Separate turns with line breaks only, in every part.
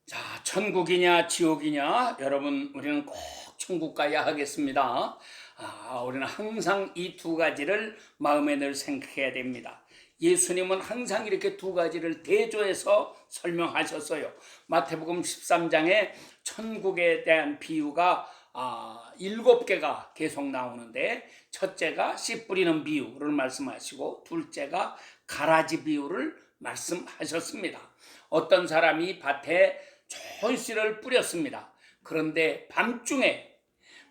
자, 천국이냐 지옥이냐, 여러분 우리는 꼭 천국 가야 하겠습니다. 우리는 항상 이 두 가지를 마음에 늘 생각해야 됩니다. 예수님은 항상 이렇게 두 가지를 대조해서 설명하셨어요. 마태복음 13장에 천국에 대한 비유가 7개가 계속 나오는데, 첫째가 씨 뿌리는 비유를 말씀하시고, 둘째가 가라지 비유를 말씀하셨습니다. 어떤 사람이 밭에 좋은 씨를 뿌렸습니다. 그런데 밤중에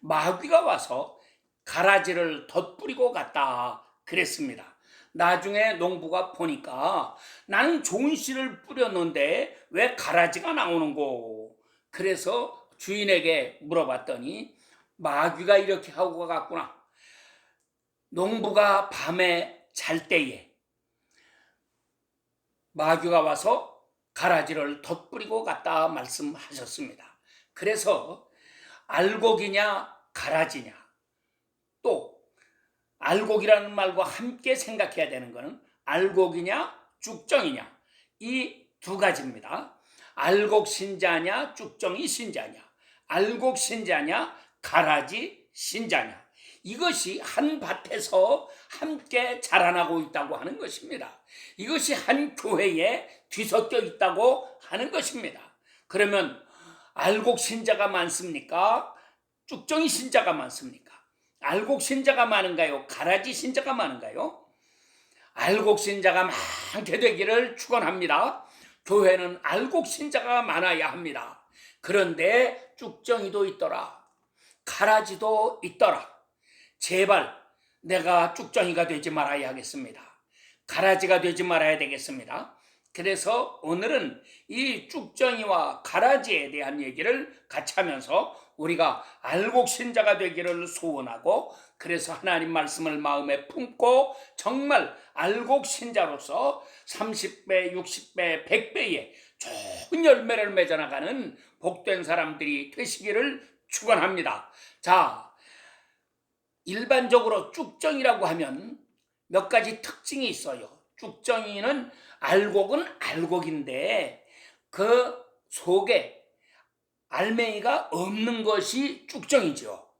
마귀가 와서 가라지를 덧뿌리고 갔다 그랬습니다. 나중에 농부가 보니까 나는 좋은 씨를 뿌렸는데 왜 가라지가 나오는고? 그래서 주인에게 물어봤더니 마귀가 이렇게 하고 갔구나. 농부가 밤에 잘 때에 마귀가 와서 가라지를 덧뿌리고 갔다 말씀하셨습니다. 그래서 알곡이냐 가라지냐, 또 알곡이라는 말과 함께 생각해야 되는 것은 알곡이냐 쭉정이냐, 이 두 가지입니다. 알곡 신자냐 쭉정이 신자냐, 알곡 신자냐 가라지 신자냐, 이것이 한 밭에서 함께 자라나고 있다고 하는 것입니다. 이것이 한 교회에 뒤섞여 있다고 하는 것입니다. 그러면 알곡 신자가 많습니까? 쭉정이 신자가 많습니까? 알곡 신자가 많은가요? 가라지 신자가 많은가요? 알곡 신자가 많게 되기를 축원합니다. 교회는 알곡 신자가 많아야 합니다. 그런데 쭉정이도 있더라, 가라지도 있더라. 제발 내가 쭉정이가 되지 말아야 하겠습니다. 가라지가 되지 말아야 되겠습니다. 그래서 오늘은 이 쭉정이와 가라지에 대한 얘기를 같이 하면서 우리가 알곡 신자가 되기를 소원하고, 그래서 하나님 말씀을 마음에 품고 정말 알곡 신자로서 30배, 60배, 100배의 좋은 열매를 맺어나가는 복된 사람들이 되시기를 축원합니다. 자, 일반적으로 쭉정이라고 하면 몇 가지 특징이 있어요. 쭉정이는 알곡은 알곡인데 그 속에 알맹이가 없는 것이 쭉정이죠.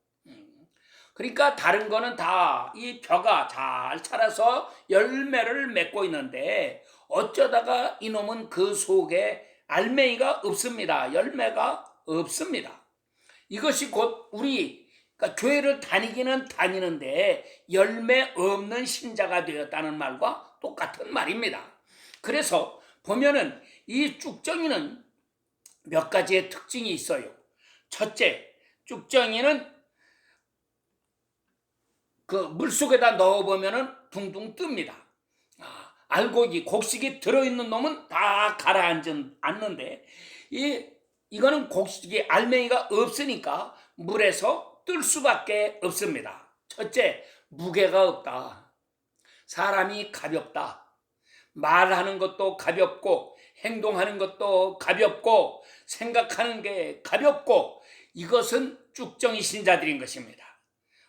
그러니까 다른 거는 다 이 벼가 잘 자라서 열매를 맺고 있는데, 어쩌다가 이놈은 그 속에 알맹이가 없습니다. 열매가 없습니다. 이것이 곧 우리, 그러니까 교회를 다니기는 다니는데 열매 없는 신자가 되었다는 말과 똑같은 말입니다. 그래서 보면은 이 쭉정이는 몇 가지의 특징이 있어요. 첫째, 쭉정이는 그 물속에다 넣어보면은 둥둥 뜹니다. 알곡이, 곡식이 들어있는 놈은 다 가라앉는데, 이거는 곡식이 알맹이가 없으니까 물에서 뜰 수밖에 없습니다. 첫째, 무게가 없다. 사람이 가볍다. 말하는 것도 가볍고 행동하는 것도 가볍고 생각하는 게 가볍고, 이것은 쭉정이 신자들인 것입니다.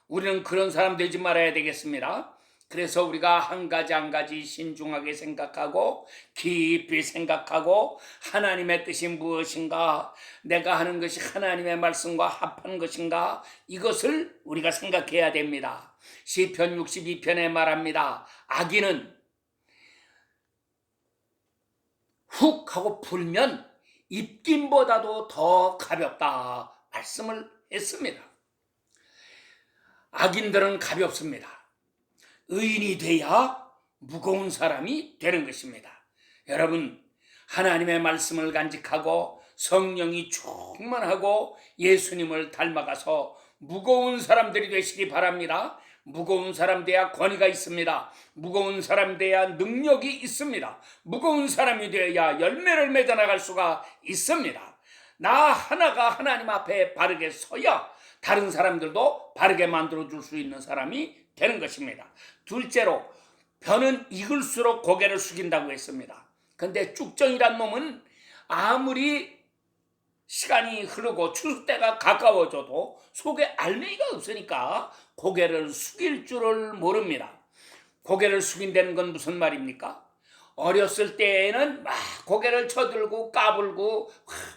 우리는 그런 사람 되지 말아야 되겠습니다. 그래서 우리가 한 가지 한 가지 신중하게 생각하고 깊이 생각하고, 하나님의 뜻이 무엇인가, 내가 하는 것이 하나님의 말씀과 합한 것인가, 이것을 우리가 생각해야 됩니다. 시편 62편에 말합니다. 아기는 훅 하고 불면 입김보다도 더 가볍다 말씀을 했습니다. 악인들은 가볍습니다. 의인이 돼야 무거운 사람이 되는 것입니다. 여러분, 하나님의 말씀을 간직하고 성령이 충만하고 예수님을 닮아가서 무거운 사람들이 되시기 바랍니다. 무거운 사람 돼야 권위가 있습니다. 무거운 사람 돼야 능력이 있습니다. 무거운 사람이 되어야 열매를 맺어나갈 수가 있습니다. 나 하나가 하나님 앞에 바르게 서야 다른 사람들도 바르게 만들어줄 수 있는 사람이 되는 것입니다. 둘째로, 벼는 익을수록 고개를 숙인다고 했습니다. 근데 쭉정이란 놈은 아무리 시간이 흐르고 추수 때가 가까워져도 속에 알맹이가 없으니까 고개를 숙일 줄을 모릅니다. 고개를 숙인다는 건 무슨 말입니까? 어렸을 때에는 막 고개를 쳐들고 까불고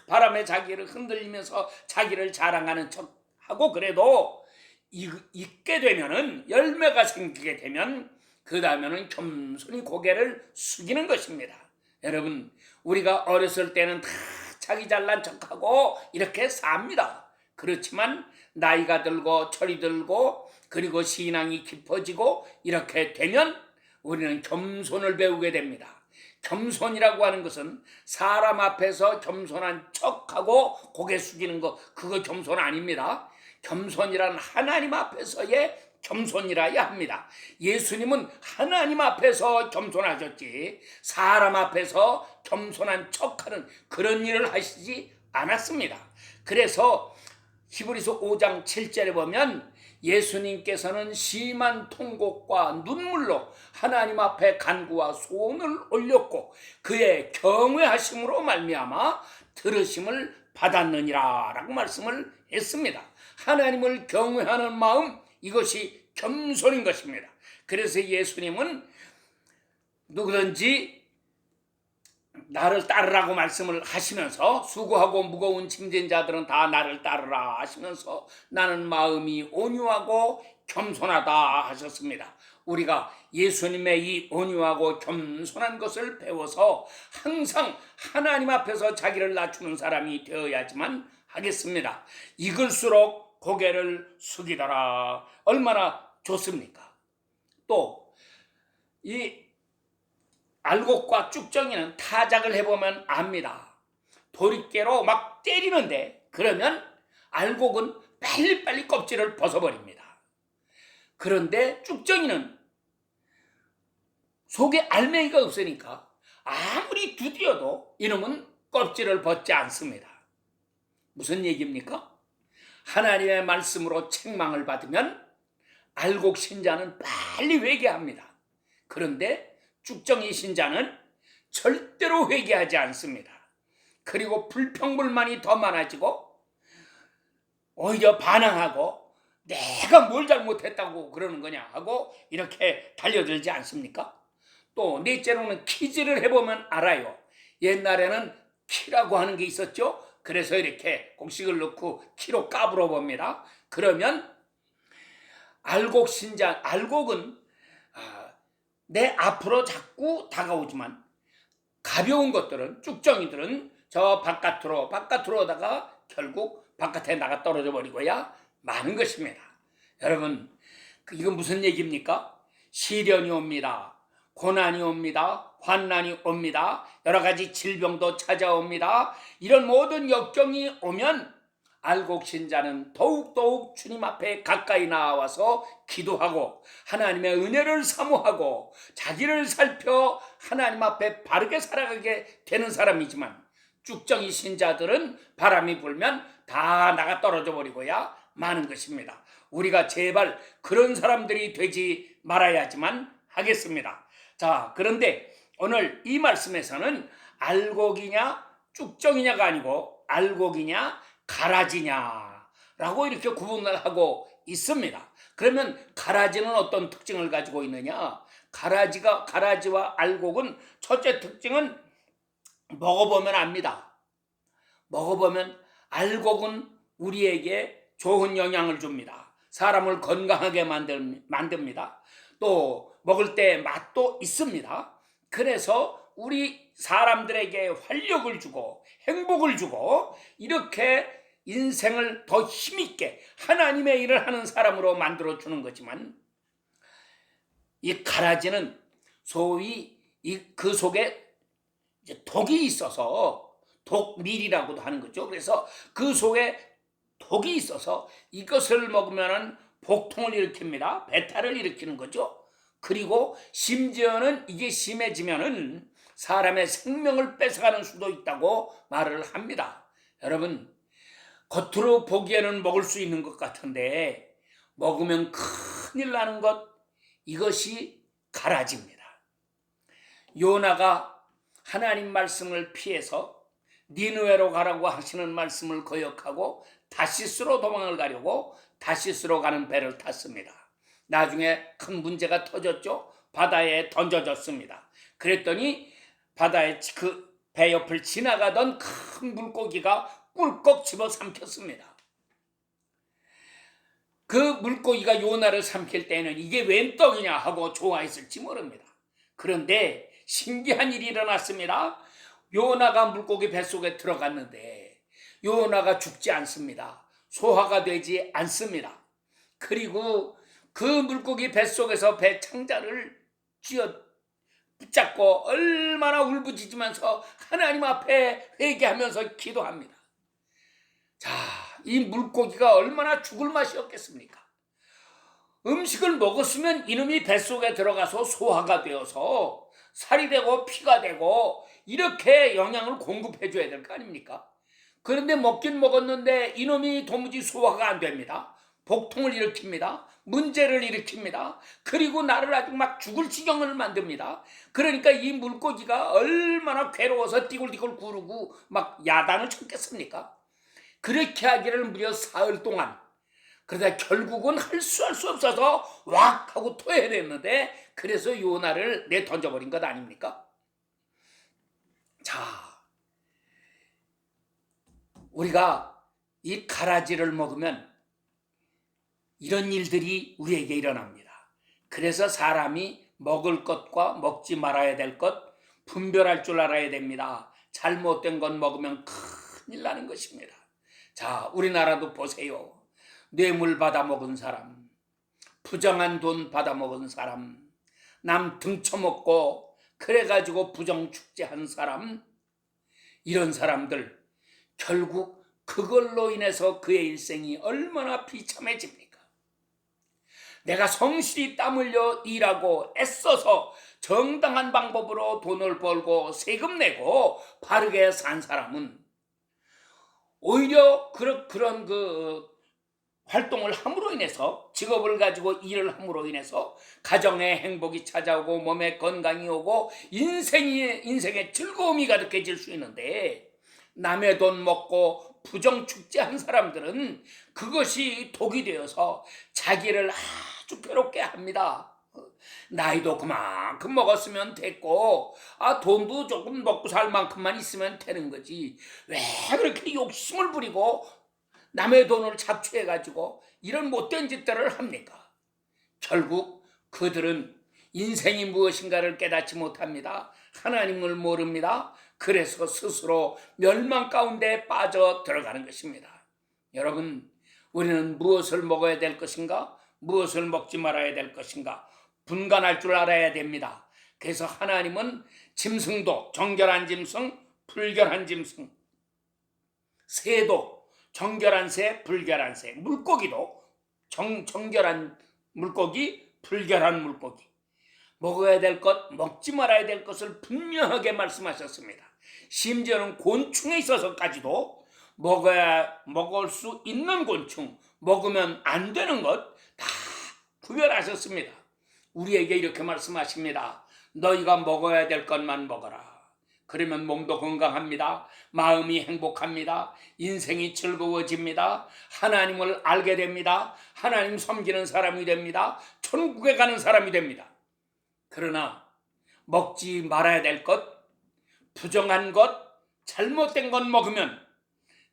바람에 자기를 흔들리면서 자기를 자랑하는 척하고, 그래도 있게 되면은, 열매가 생기게 되면 그 다음에는 겸손히 고개를 숙이는 것입니다. 여러분, 우리가 어렸을 때는 다 자기 잘난 척하고 이렇게 삽니다. 그렇지만 나이가 들고 철이 들고 그리고 신앙이 깊어지고 이렇게 되면 우리는 겸손을 배우게 됩니다. 겸손이라고 하는 것은 사람 앞에서 겸손한 척하고 고개 숙이는 거, 그거 겸손 아닙니다. 겸손이란 하나님 앞에서의 겸손이라야 합니다. 예수님은 하나님 앞에서 겸손하셨지 사람 앞에서 겸손한 척하는 그런 일을 하시지 않았습니다. 그래서 히브리서 5장 7절에 보면 예수님께서는 심한 통곡과 눈물로 하나님 앞에 간구와 소원을 올렸고 그의 경외하심으로 말미암아 들으심을 받았느니라 라고 말씀을 했습니다. 하나님을 경외하는 마음, 이것이 겸손인 것입니다. 그래서 예수님은 누구든지 나를 따르라고 말씀을 하시면서 수고하고 무거운 짐진 자들은 다 나를 따르라 하시면서 나는 마음이 온유하고 겸손하다 하셨습니다. 우리가 예수님의 이 온유하고 겸손한 것을 배워서 항상 하나님 앞에서 자기를 낮추는 사람이 되어야지만 하겠습니다. 익을수록 고개를 숙이더라. 얼마나 좋습니까? 또 이 알곡과 쭉정이는 타작을 해보면 압니다. 도리깨로 막 때리는데 그러면 알곡은 빨리빨리 껍질을 벗어버립니다. 그런데 쭉정이는 속에 알맹이가 없으니까 아무리 두드려도 이놈은 껍질을 벗지 않습니다. 무슨 얘기입니까? 하나님의 말씀으로 책망을 받으면 알곡 신자는 빨리 회개합니다. 그런데 쭉정이 신자는 절대로 회개하지 않습니다. 그리고 불평불만이 더 많아지고 오히려 반항하고 내가 뭘 잘못했다고 그러는 거냐 하고 이렇게 달려들지 않습니까? 또 넷째로는 키질을 해보면 알아요. 옛날에는 키라고 하는 게 있었죠. 그래서 이렇게 곡식을 넣고 키로 까불어 봅니다. 그러면 알곡은 내 앞으로 자꾸 다가오지만 가벼운 것들은, 쭉정이들은 저 바깥으로 오다가 결국 바깥에 나가 떨어져 버리고야 마는 것입니다. 여러분, 이건 무슨 얘기입니까? 시련이 옵니다. 고난이 옵니다. 환난이 옵니다. 여러 가지 질병도 찾아옵니다. 이런 모든 역경이 오면 알곡 신자는 더욱더욱 주님 앞에 가까이 나와서 기도하고 하나님의 은혜를 사모하고 자기를 살펴 하나님 앞에 바르게 살아가게 되는 사람이지만, 쭉정이 신자들은 바람이 불면 다 나가 떨어져 버리고야 마는 것입니다. 우리가 제발 그런 사람들이 되지 말아야지만 하겠습니다. 자, 그런데 오늘 이 말씀에서는 알곡이냐 쭉정이냐가 아니고 알곡이냐 가라지냐라고 이렇게 구분을 하고 있습니다. 그러면 가라지는 어떤 특징을 가지고 있느냐? 가라지와 알곡은 첫째 특징은 먹어보면 압니다. 먹어보면 알곡은 우리에게 좋은 영향을 줍니다. 사람을 건강하게 만듭니다. 또 먹을 때 맛도 있습니다. 그래서 우리 사람들에게 활력을 주고 행복을 주고 이렇게 인생을 더 힘있게 하나님의 일을 하는 사람으로 만들어주는 거지만, 이 가라지는 소위 그 속에 독이 있어서 독밀이라고도 하는 거죠. 그래서 그 속에 독이 있어서 이것을 먹으면 복통을 일으킵니다. 배탈을 일으키는 거죠. 그리고 심지어는 이게 심해지면은 사람의 생명을 뺏어가는 수도 있다고 말을 합니다. 여러분, 겉으로 보기에는 먹을 수 있는 것 같은데 먹으면 큰일 나는 것, 이것이 가라지입니다. 요나가 하나님 말씀을 피해서 니느웨로 가라고 하시는 말씀을 거역하고 다시스로 도망을 가려고 다시스로 가는 배를 탔습니다. 나중에 큰 문제가 터졌죠. 바다에 던져졌습니다. 그랬더니 바다에 그 배 옆을 지나가던 큰 물고기가 꿀꺽 집어삼켰습니다. 그 물고기가 요나를 삼킬 때는 이게 웬 떡이냐 하고 좋아했을지 모릅니다. 그런데 신기한 일이 일어났습니다. 요나가 물고기 뱃속에 들어갔는데 요나가 죽지 않습니다. 소화가 되지 않습니다. 그리고 그 물고기 뱃속에서 배 창자를 쥐어 붙잡고 얼마나 울부짖으면서 하나님 앞에 회개하면서 기도합니다. 자, 이 물고기가 얼마나 죽을 맛이었겠습니까? 음식을 먹었으면 이놈이 뱃속에 들어가서 소화가 되어서 살이 되고 피가 되고 이렇게 영양을 공급해 줘야 될 거 아닙니까? 그런데 먹긴 먹었는데 이놈이 도무지 소화가 안 됩니다. 복통을 일으킵니다. 문제를 일으킵니다. 그리고 나를 아주 막 죽을 지경을 만듭니다. 그러니까 이 물고기가 얼마나 괴로워서 띠굴띠굴 구르고 막 야단을 쳤겠습니까? 그렇게 하기를 무려 사흘 동안. 그러다 결국은 할 수 없어서 왁 하고 토해냈는데 그래서 요나를 내던져버린 것 아닙니까? 자, 우리가 이 가라지를 먹으면 이런 일들이 우리에게 일어납니다. 그래서 사람이 먹을 것과 먹지 말아야 될 것 분별할 줄 알아야 됩니다. 잘못된 건 먹으면 큰일 나는 것입니다. 자, 우리나라도 보세요. 뇌물 받아먹은 사람, 부정한 돈 받아먹은 사람, 남 등쳐먹고 그래가지고 부정축제한 사람, 이런 사람들 결국 그걸로 인해서 그의 일생이 얼마나 비참해집니까? 내가 성실히 땀 흘려 일하고 애써서 정당한 방법으로 돈을 벌고 세금 내고 바르게 산 사람은 오히려 그런 활동을 함으로 인해서 직업을 가지고 일을 함으로 인해서 가정의 행복이 찾아오고 몸에 건강이 오고 인생의 즐거움이 가득해질 수 있는데 남의 돈 먹고 부정축제한 사람들은 그것이 독이 되어서 자기를 아주 괴롭게 합니다. 나이도 그만큼 먹었으면 됐고 돈도 조금 먹고 살 만큼만 있으면 되는 거지 왜 그렇게 욕심을 부리고 남의 돈을 착취해가지고 이런 못된 짓들을 합니까? 결국 그들은 인생이 무엇인가를 깨닫지 못합니다. 하나님을 모릅니다. 그래서 스스로 멸망 가운데 빠져 들어가는 것입니다. 여러분, 우리는 무엇을 먹어야 될 것인가? 무엇을 먹지 말아야 될 것인가? 분간할 줄 알아야 됩니다. 그래서 하나님은 짐승도 정결한 짐승, 불결한 짐승, 새도 정결한 새, 불결한 새, 물고기도 정결한 물고기, 불결한 물고기, 먹어야 될 것, 먹지 말아야 될 것을 분명하게 말씀하셨습니다. 심지어는 곤충에 있어서까지도 먹을 수 있는 곤충, 먹으면 안 되는 것 다 구별하셨습니다. 우리에게 이렇게 말씀하십니다. 너희가 먹어야 될 것만 먹어라. 그러면 몸도 건강합니다. 마음이 행복합니다. 인생이 즐거워집니다. 하나님을 알게 됩니다. 하나님 섬기는 사람이 됩니다. 천국에 가는 사람이 됩니다. 그러나 먹지 말아야 될 것, 부정한 것, 잘못된 것 먹으면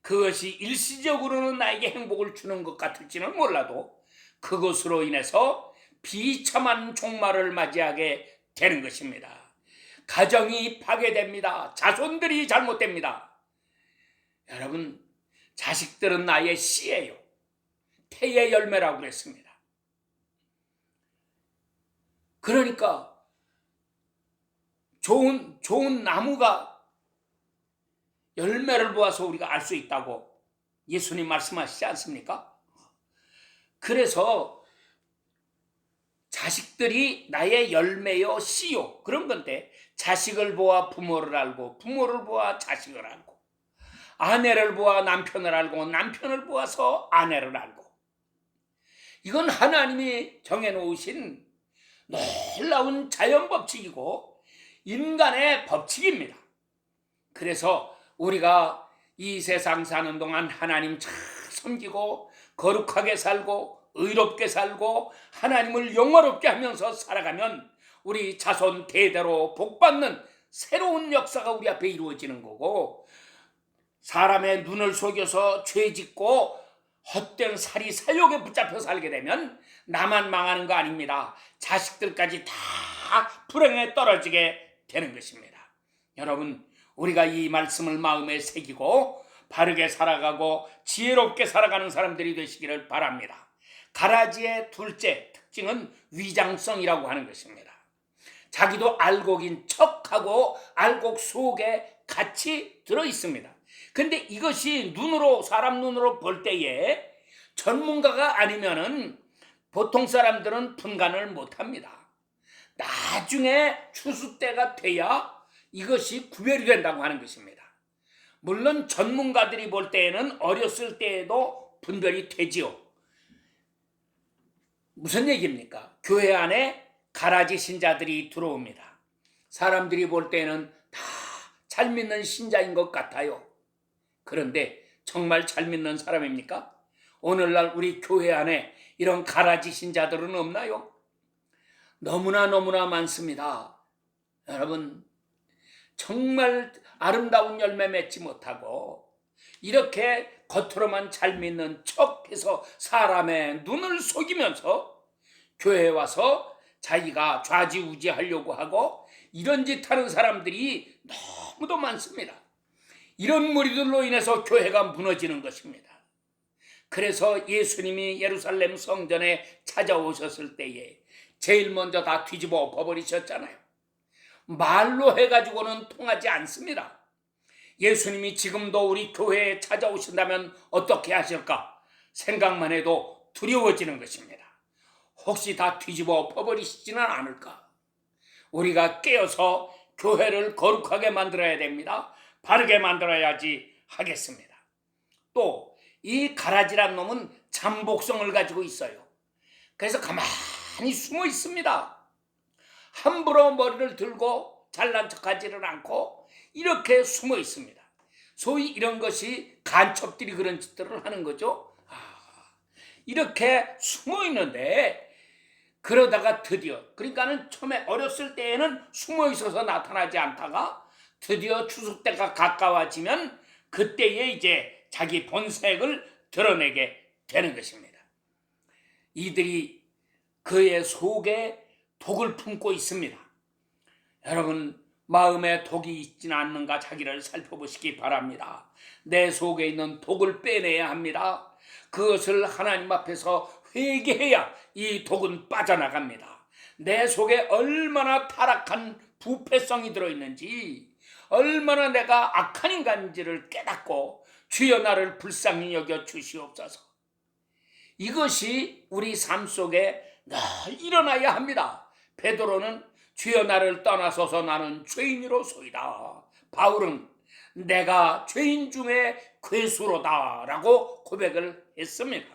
그것이 일시적으로는 나에게 행복을 주는 것 같을지는 몰라도 그것으로 인해서 비참한 종말을 맞이하게 되는 것입니다. 가정이 파괴됩니다. 자손들이 잘못됩니다. 여러분, 자식들은 나의 씨예요. 태의 열매라고 그랬습니다. 그러니까 좋은 나무가 열매를 보아서 우리가 알 수 있다고 예수님 말씀하시지 않습니까? 그래서 자식들이 나의 열매요 씨요 그런 건데 자식을 보아 부모를 알고 부모를 보아 자식을 알고 아내를 보아 남편을 알고 남편을 보아서 아내를 알고 이건 하나님이 정해놓으신 놀라운 자연법칙이고 인간의 법칙입니다. 그래서 우리가 이 세상 사는 동안 하나님 잘 섬기고 거룩하게 살고 의롭게 살고 하나님을 영화롭게 하면서 살아가면 우리 자손 대대로 복받는 새로운 역사가 우리 앞에 이루어지는 거고, 사람의 눈을 속여서 죄 짓고 헛된 살이 살욕에 붙잡혀 살게 되면 나만 망하는 거 아닙니다. 자식들까지 다 불행에 떨어지게 되는 것입니다. 여러분, 우리가 이 말씀을 마음에 새기고 바르게 살아가고 지혜롭게 살아가는 사람들이 되시기를 바랍니다. 가라지의 둘째 특징은 위장성이라고 하는 것입니다. 자기도 알곡인 척하고 알곡 속에 같이 들어있습니다. 근데 이것이 사람 눈으로 볼 때에 전문가가 아니면은 보통 사람들은 분간을 못합니다. 나중에 추수 때가 돼야 이것이 구별이 된다고 하는 것입니다. 물론 전문가들이 볼 때에는 어렸을 때에도 분별이 되지요. 무슨 얘기입니까? 교회 안에 가라지 신자들이 들어옵니다. 사람들이 볼 때는 다 잘 믿는 신자인 것 같아요. 그런데 정말 잘 믿는 사람입니까? 오늘날 우리 교회 안에 이런 가라지 신자들은 없나요? 너무나 많습니다. 여러분, 정말 아름다운 열매 맺지 못하고 이렇게 겉으로만 잘 믿는 척해서 사람의 눈을 속이면서 교회에 와서 자기가 좌지우지하려고 하고 이런 짓 하는 사람들이 너무도 많습니다. 이런 무리들로 인해서 교회가 무너지는 것입니다. 그래서 예수님이 예루살렘 성전에 찾아오셨을 때에 제일 먼저 다 뒤집어 엎어버리셨잖아요. 말로 해가지고는 통하지 않습니다. 예수님이 지금도 우리 교회에 찾아오신다면 어떻게 하실까 생각만 해도 두려워지는 것입니다. 혹시 다 뒤집어 엎어버리시지는 않을까? 우리가 깨어서 교회를 거룩하게 만들어야 됩니다. 바르게 만들어야지 하겠습니다. 또 이 가라지란 놈은 잠복성을 가지고 있어요. 그래서 가만히 숨어 있습니다. 함부로 머리를 들고 잘난 척하지를 않고 이렇게 숨어 있습니다. 소위 이런 것이 간첩들이 그런 짓들을 하는 거죠. 이렇게 숨어 있는데 그러다가 드디어, 그러니까는 처음에 어렸을 때에는 숨어 있어서 나타나지 않다가 드디어 추수 때가 가까워지면 그때에 이제 자기 본색을 드러내게 되는 것입니다. 이들이 그의 속에 독을 품고 있습니다. 여러분, 마음에 독이 있지는 않는가 자기를 살펴보시기 바랍니다. 내 속에 있는 독을 빼내야 합니다. 그것을 하나님 앞에서 회개해야 이 독은 빠져나갑니다. 내 속에 얼마나 타락한 부패성이 들어있는지, 얼마나 내가 악한 인간인지를 깨닫고 주여 나를 불쌍히 여겨 주시옵소서. 이것이 우리 삶 속에 늘 일어나야 합니다. 베드로는 주여 나를 떠나소서 나는 죄인이로소이다. 바울은 내가 죄인 중에 괴수로다 라고 고백을 했습니다.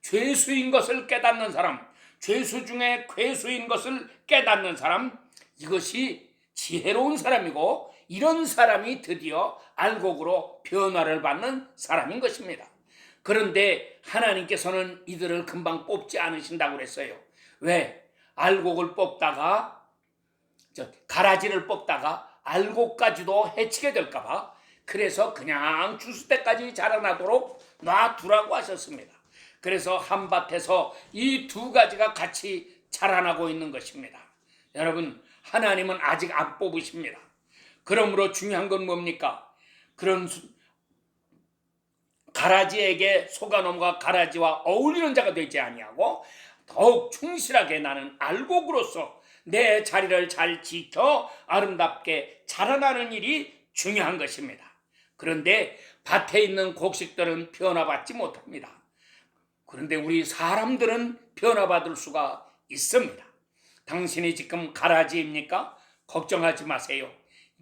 죄수인 것을 깨닫는 사람, 죄수 중에 괴수인 것을 깨닫는 사람, 이것이 지혜로운 사람이고 이런 사람이 드디어 알곡으로 변화를 받는 사람인 것입니다. 그런데 하나님께서는 이들을 금방 뽑지 않으신다고 그랬어요. 왜? 알곡을 뽑다가 가라지를 뽑다가 알곡까지도 해치게 될까 봐 그래서 그냥 추수 때까지 자라나도록 놔두라고 하셨습니다. 그래서 한밭에서 이 두 가지가 같이 자라나고 있는 것입니다. 여러분, 하나님은 아직 안 뽑으십니다. 그러므로 중요한 건 뭡니까? 그런 가라지에게 속아놈과 가라지와 어울리는 자가 되지 아니하고 더욱 충실하게 나는 알곡으로서 내 자리를 잘 지켜 아름답게 자라나는 일이 중요한 것입니다. 그런데 밭에 있는 곡식들은 변화받지 못합니다. 그런데 우리 사람들은 변화받을 수가 있습니다. 당신이 지금 가라지입니까? 걱정하지 마세요.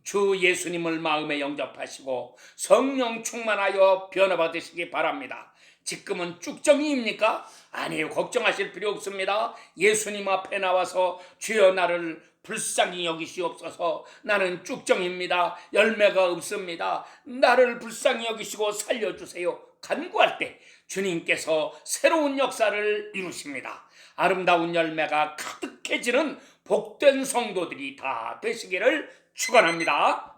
주 예수님을 마음에 영접하시고 성령 충만하여 변화받으시기 바랍니다. 지금은 쭉정이입니까? 아니에요. 걱정하실 필요 없습니다. 예수님 앞에 나와서 주여 나를 불쌍히 여기시옵소서. 나는 쭉정입니다. 열매가 없습니다. 나를 불쌍히 여기시고 살려주세요. 간구할 때 주님께서 새로운 역사를 이루십니다. 아름다운 열매가 가득해지는 복된 성도들이 다 되시기를 축원합니다.